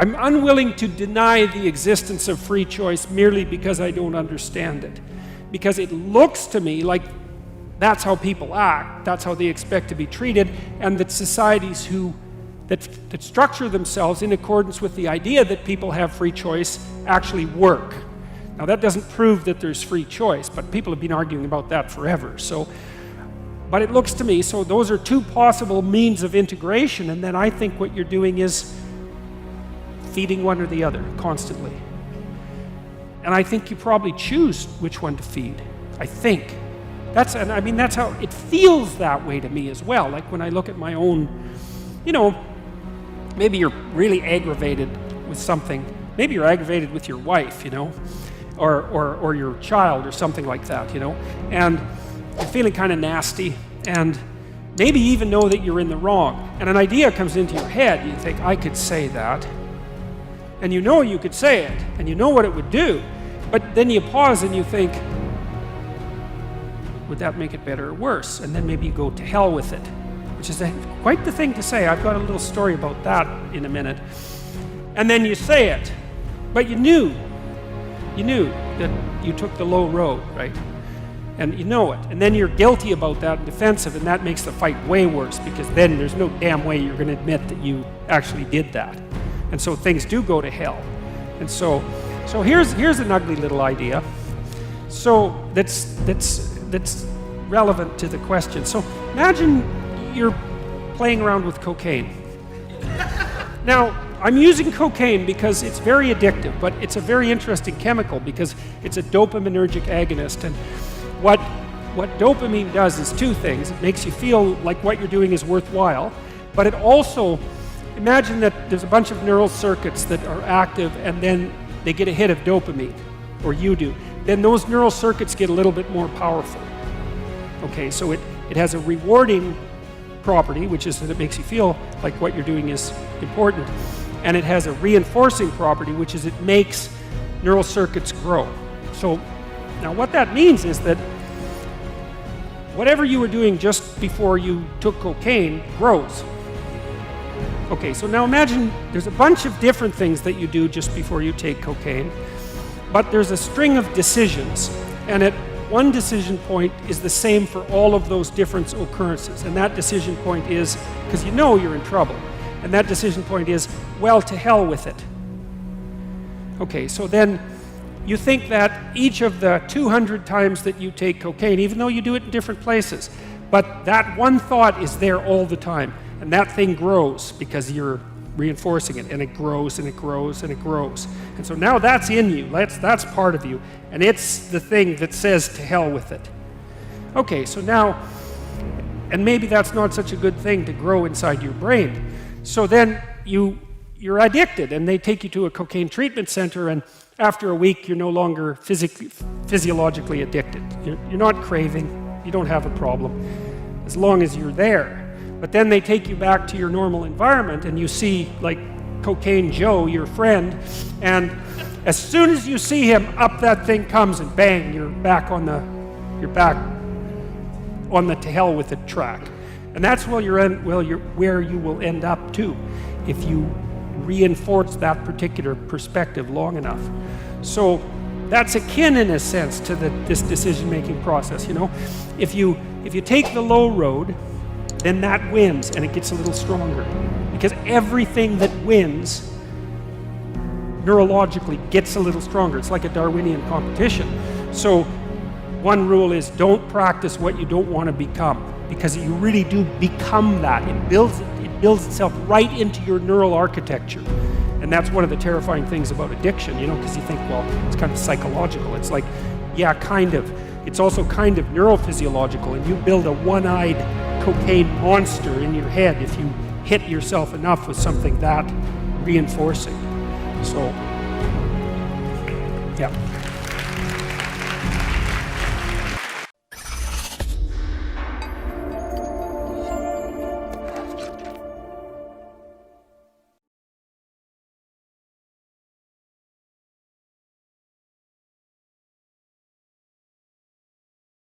I'm unwilling to deny the existence of free choice merely because I don't understand it. Because it looks to me like that's how people act, that's how they expect to be treated, and that societies that structure themselves in accordance with the idea that people have free choice actually work. Now that doesn't prove that there's free choice, but people have been arguing about that forever. But it looks to me, so those are two possible means of integration, and then I think what you're doing is feeding one or the other constantly. And I think you probably choose which one to feed. I think. That's how it feels that way to me as well. Like when I look at my own, maybe you're really aggravated with something. Maybe you're aggravated with your wife, or your child or something like that, and you're feeling kind of nasty, and maybe you even know that you're in the wrong, and an idea comes into your head. You think, I could say that, and you could say it, and you know what it would do, but then you pause and you think, would that make it better or worse? And then maybe you go to hell with it, which is quite the thing to say. I've got a little story about that in a minute. And then you say it, but you knew that you took the low road, right? And you know it, and then you're guilty about that and defensive, and that makes the fight way worse, because then there's no damn way you're going to admit that you actually did that. And so things do go to hell. And so here's an ugly little idea. So that's relevant to the question. So imagine you're playing around with cocaine. Now, I'm using cocaine because it's very addictive, but it's a very interesting chemical because it's a dopaminergic agonist. And what dopamine does is two things. It makes you feel like what you're doing is worthwhile, but it also, imagine that there's a bunch of neural circuits that are active, and then they get a hit of dopamine, or you do. Then those neural circuits get a little bit more powerful. Okay, so it has a rewarding property, which is that it makes you feel like what you're doing is important. And it has a reinforcing property, which is it makes neural circuits grow. So now what that means is that whatever you were doing just before you took cocaine grows. Okay, so now imagine there's a bunch of different things that you do just before you take cocaine, but there's a string of decisions, and at one decision point is the same for all of those different occurrences, and that decision point is, because you know you're in trouble, and that decision point is, well, to hell with it. Okay, so then you think that each of the 200 times that you take cocaine, even though you do it in different places, but that one thought is there all the time, and that thing grows because you're reinforcing it, and it grows and it grows and it grows. And so now that's in you, that's part of you, and it's the thing that says to hell with it. Okay, so now, and maybe that's not such a good thing to grow inside your brain. So then you're addicted, and they take you to a cocaine treatment center, and after a week you're no longer physiologically addicted. You're not craving, you don't have a problem, as long as you're there. But then they take you back to your normal environment, and you see, like, Cocaine Joe, your friend, and as soon as you see him, up that thing comes, and bang, you're back on the to hell with it track. And that's where you will end up too, if you reinforce that particular perspective long enough. So that's akin in a sense to this decision-making process. If you take the low road, then that wins, and it gets a little stronger, because everything that wins neurologically gets a little stronger. It's like a Darwinian competition. So one rule is, don't practice what you don't want to become, because you really do become that. It builds itself right into your neural architecture. And that's one of the terrifying things about addiction, because you think, well, it's kind of psychological. It's like, yeah, kind of. It's also kind of neurophysiological, and you build a one-eyed cocaine monster in your head if you hit yourself enough with something that reinforcing. So, yeah.